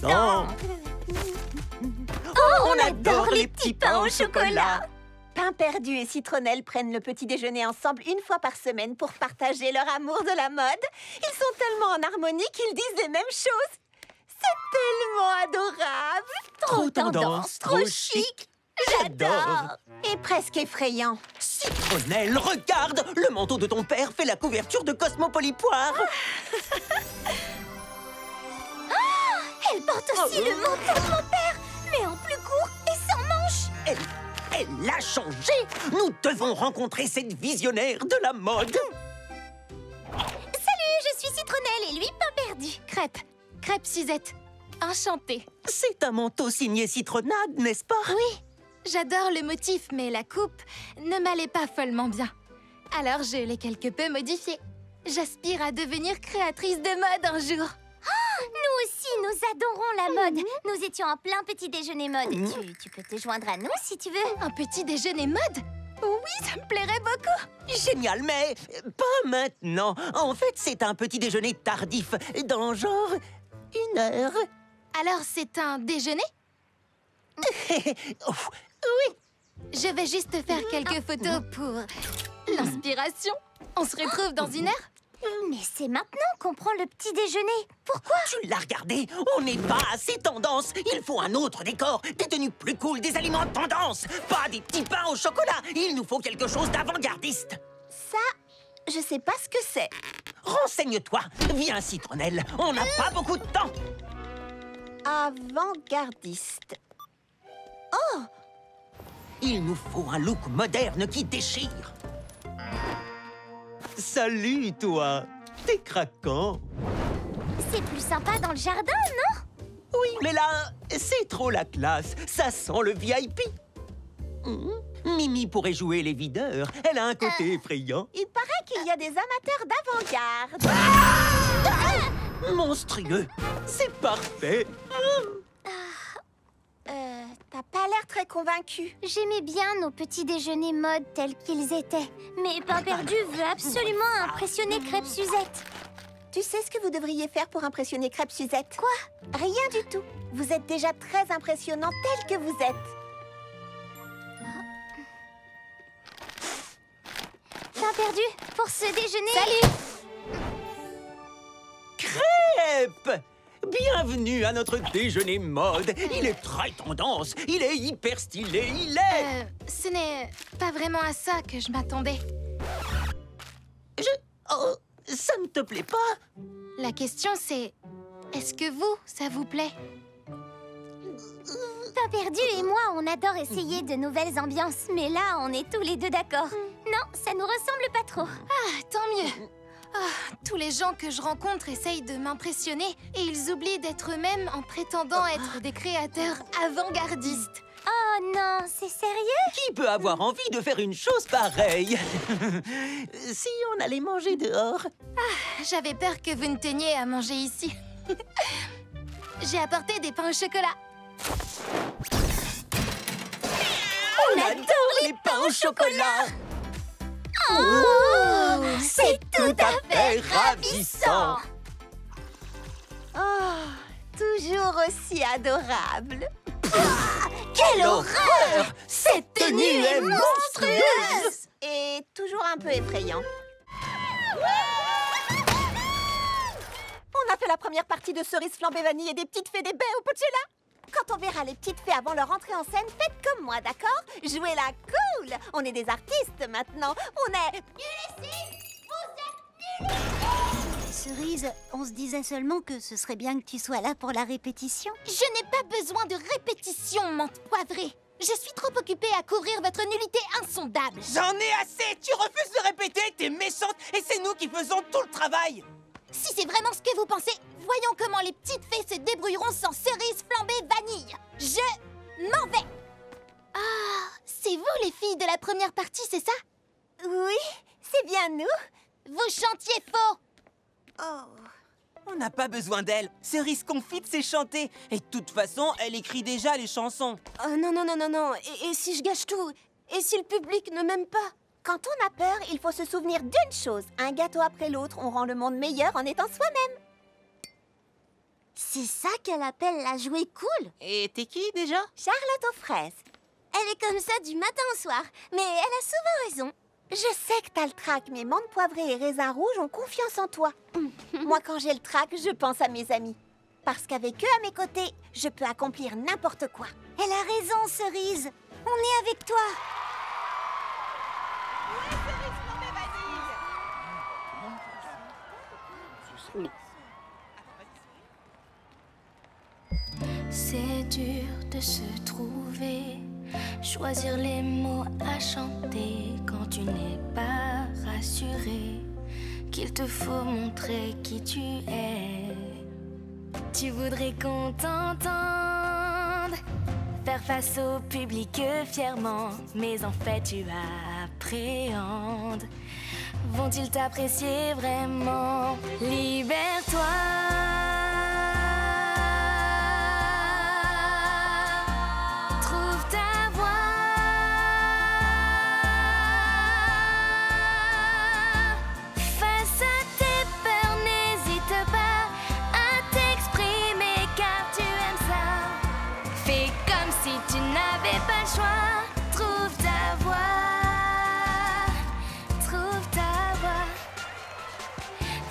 ravissant. Oh, on adore les petits pains au chocolat. Pain Perdu et Citronnelle prennent le petit déjeuner ensemble une fois par semaine pour partager leur amour de la mode. Ils sont tellement en harmonie qu'ils disent les mêmes choses. C'est tellement adorable. Trop tendance, trop chic. J'adore. Et presque effrayant. Citronnelle, regarde! Le manteau de ton père fait la couverture de Cosmopolipoire. Elle porte aussi le manteau de mon père, mais en plus court et sans manches. Elle a changé. Nous devons rencontrer cette visionnaire de la mode. Salut, je suis Citronnelle et lui, Pain Perdu. Crêpe Suzette. Enchantée. C'est un manteau signé Citronnade, n'est-ce pas? Oui, j'adore le motif, mais la coupe ne m'allait pas follement bien. Alors je l'ai quelque peu modifiée. J'aspire à devenir créatrice de mode un jour. Nous aussi, nous adorons la mode. Nous étions en plein petit déjeuner mode. Tu peux te joindre à nous si tu veux. Un petit déjeuner mode? Oui, ça me plairait beaucoup. Génial, mais pas maintenant. En fait, c'est un petit déjeuner tardif, dans genre 1 heure. Alors c'est un déjeuner? Oui. Je vais juste faire quelques photos pour l'inspiration. On se retrouve dans 1 heure? Mais c'est maintenant qu'on prend le petit déjeuner. Pourquoi? Tu l'as regardé? On n'est pas assez tendance. Il faut un autre décor, des tenues plus cool, des aliments tendance. Pas des petits pains au chocolat. Il nous faut quelque chose d'avant-gardiste. Ça, je sais pas ce que c'est. Renseigne-toi. Viens, Citronnelle. On n'a pas beaucoup de temps. Avant-gardiste. Il nous faut un look moderne qui déchire. Salut, toi. T'es craquant. C'est plus sympa dans le jardin, non? Oui, mais là, c'est trop la classe. Ça sent le VIP. Mimi pourrait jouer les videurs. Elle a un côté effrayant. Il paraît qu'il y a des amateurs d'avant-garde. Monstrueux. C'est parfait. T'as pas l'air très convaincu. J'aimais bien nos petits déjeuners mode tels qu'ils étaient. Mais Pain Perdu veut absolument impressionner Crêpe Suzette. Tu sais ce que vous devriez faire pour impressionner Crêpe Suzette? Quoi? Rien du tout. Vous êtes déjà très impressionnant tel que vous êtes. Pain Perdu, pour ce déjeuner... Salut! Crêpe! Bienvenue à notre déjeuner mode. Il est très tendance. Il est hyper stylé. Il est... Ce n'est pas vraiment à ça que je m'attendais. Oh, ça ne te plaît pas? La question c'est... Est-ce que vous, ça vous plaît? Pain Perdu et moi, on adore essayer de nouvelles ambiances. Mais là, on est tous les deux d'accord. Non, ça nous ressemble pas trop. Ah, tant mieux. Tous les gens que je rencontre essayent de m'impressionner et ils oublient d'être eux-mêmes en prétendant être des créateurs avant-gardistes. Oh non, c'est sérieux? Qui peut avoir envie de faire une chose pareille? Si on allait manger dehors? J'avais peur que vous ne teniez à manger ici. J'ai apporté des pains au chocolat. On adore les pains au chocolat! Oh, c'est tout à fait ravissant! Toujours aussi adorable. Quelle horreur! Cette tenue est monstrueuse! Et toujours un peu effrayant. On a fait la première partie de Cerises flambées vanille et des petites fées des baies au Coachella. Quand on verra les petites fées avant leur entrée en scène, faites comme moi, d'accord? Jouez-la cool! On est des artistes maintenant. On est... Cerise, on se disait seulement que ce serait bien que tu sois là pour la répétition. Je n'ai pas besoin de répétition, menthe poivrée. Je suis trop occupée à couvrir votre nullité insondable. J'en ai assez! Tu refuses de répéter, t'es méchante et c'est nous qui faisons tout le travail! Si c'est vraiment ce que vous pensez, voyons comment les petites fées se débrouilleront sans cerises flambées vanille. Je m'en vais. Ah, c'est vous les filles de la première partie, c'est ça? Oui, c'est bien nous. Vous chantiez faux. On n'a pas besoin d'elle. Cerise Confite sait chanter. Et de toute façon, elle écrit déjà les chansons. Oh non, non, non, non, non. Et si je gâche tout? Et si le public ne m'aime pas? Quand on a peur, il faut se souvenir d'une chose. Un gâteau après l'autre, on rend le monde meilleur en étant soi-même. C'est ça qu'elle appelle la jouer cool. Et t'es qui, déjà? Charlotte aux fraises. Elle est comme ça du matin au soir, mais elle a souvent raison. Je sais que t'as le trac, mais menthe poivrée et raisin rouge ont confiance en toi. Moi, quand j'ai le trac, je pense à mes amis. Parce qu'avec eux à mes côtés, je peux accomplir n'importe quoi. Elle a raison, Cerise. On est avec toi. C'est dur de se trouver, choisir les mots à chanter quand tu n'es pas rassuré, qu'il te faut montrer qui tu es. Tu voudrais qu'on t'entende, faire face au public fièrement, mais en fait tu appréhendes. Vont-ils t'apprécier vraiment? Libère-toi.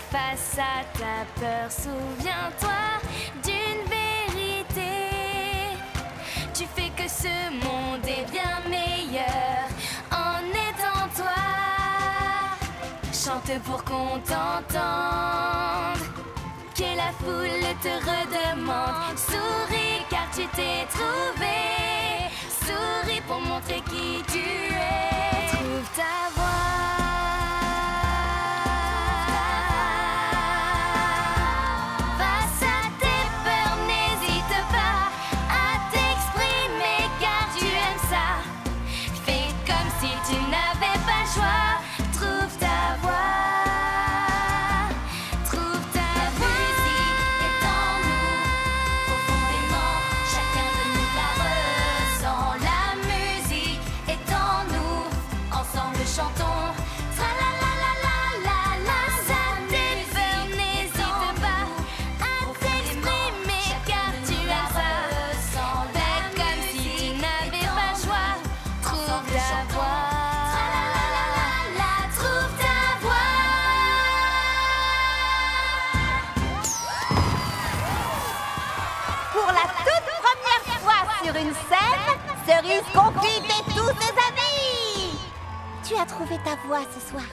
Face à ta peur, souviens-toi d'une vérité. Tu fais que ce monde est bien meilleur en étant toi. Chante pour qu'on t'entende, que la foule te redemande. Souris car tu t'es trouvé. Souris pour montrer qui tu es. Trouve ta voix. Une scène, Cerise Confite et tous ses amis. Tu as trouvé ta voix ce soir.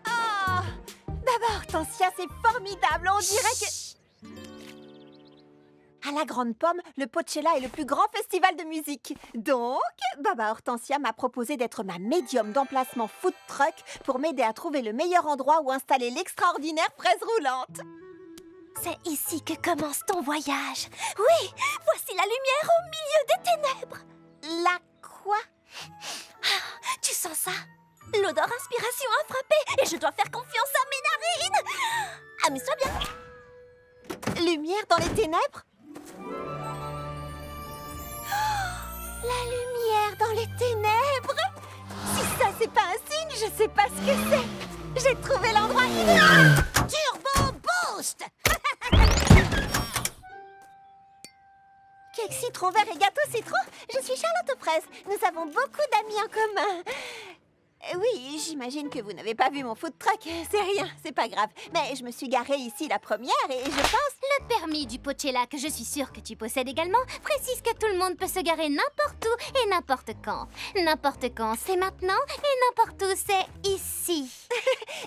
Oh, Baba Hortensia, c'est formidable. On dirait que... À la Grande Pomme, le Pochella est le plus grand festival de musique. Donc, Baba Hortensia m'a proposé d'être ma médium d'emplacement food truck pour m'aider à trouver le meilleur endroit où installer l'extraordinaire fraise roulante. C'est ici que commence ton voyage. Oui, voici la lumière au milieu des ténèbres. La quoi? Tu sens ça? L'odeur inspiration a frappé et je dois faire confiance à mes narines. Amuse-toi bien. Lumière dans les ténèbres? La lumière dans les ténèbres? Si ça, c'est pas un signe, je sais pas ce que c'est. J'ai trouvé l'endroit idéal. Turbo Boost. Cake citron vert et gâteau citron. Je suis Charlotte aux fraises. Nous avons beaucoup d'amis en commun. Oui, j'imagine que vous n'avez pas vu mon food truck. C'est rien, c'est pas grave. Mais je me suis garée ici la première et je pense... Le permis du Pochella, que je suis sûre que tu possèdes également, précise que tout le monde peut se garer n'importe où et n'importe quand. N'importe quand, c'est maintenant, et n'importe où, c'est ici.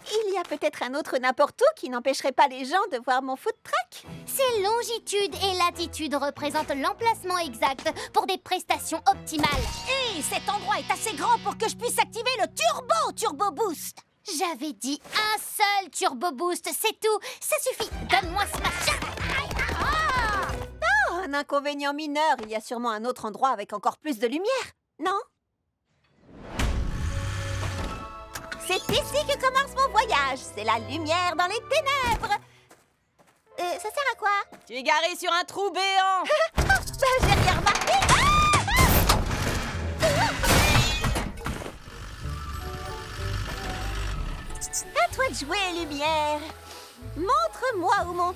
Il y a peut-être un autre n'importe où qui n'empêcherait pas les gens de voir mon food truck. Ces longitudes et latitudes représentent l'emplacement exact pour des prestations optimales. Et cet endroit est assez grand pour que je puisse activer le Turbo Boost. J'avais dit un seul Turbo Boost, c'est tout. Ça suffit, donne-moi ce machin. Oh, un inconvénient mineur. Il y a sûrement un autre endroit avec encore plus de lumière, non? C'est ici que commence mon voyage. C'est la lumière dans les ténèbres. Ça sert à quoi? Tu es garé sur un trou béant. J'ai rien remarqué. À toi de jouer, lumière. Montre-moi où mon...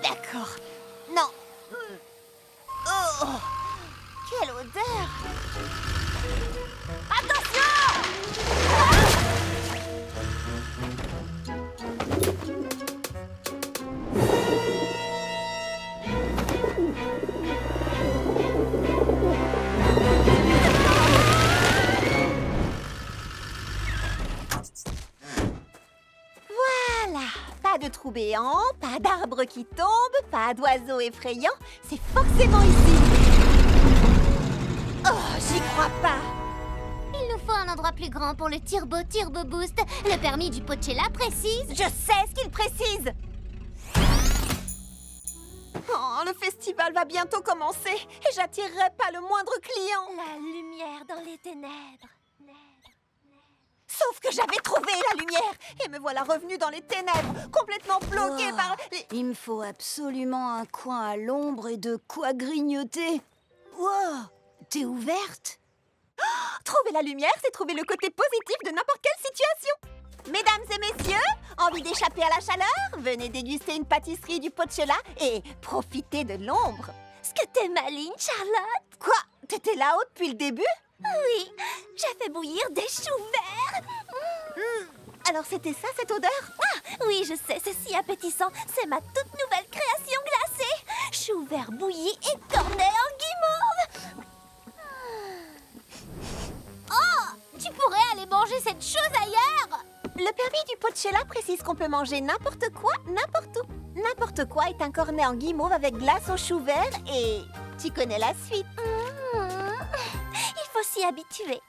D'accord. Non. Oh, quelle odeur! Voilà, pas de trou béant, pas d'arbres qui tombent, pas d'oiseaux effrayants, c'est forcément ici. Oh, j'y crois pas. Il nous faut un endroit plus grand pour le Turbo Boost. Le permis du Pochella précise. Je sais ce qu'il précise. Oh, le festival va bientôt commencer et j'attirerai pas le moindre client. La lumière dans les ténèbres. Sauf que j'avais trouvé la lumière et me voilà revenue dans les ténèbres, complètement bloquée par les... Il me faut absolument un coin à l'ombre et de quoi grignoter. Wow, t'es ouverte? Trouver la lumière, c'est trouver le côté positif de n'importe quelle situation. Mesdames et messieurs, envie d'échapper à la chaleur? Venez déguster une pâtisserie du Pochella et profiter de l'ombre. Est-ce que t'es maligne, Charlotte? Quoi? T'étais là-haut depuis le début? Oui, j'ai fait bouillir des choux verts. Alors c'était ça, cette odeur? Ah, oui, je sais, c'est si appétissant. C'est ma toute nouvelle création glacée. Choux verts bouillis et cornets en guimauve. Oh, tu pourrais aller manger cette chose ailleurs. Le permis du Pochella précise qu'on peut manger n'importe quoi, n'importe où. N'importe quoi est un cornet en guimauve avec glace au chou vert et... tu connais la suite. Il faut s'y habituer.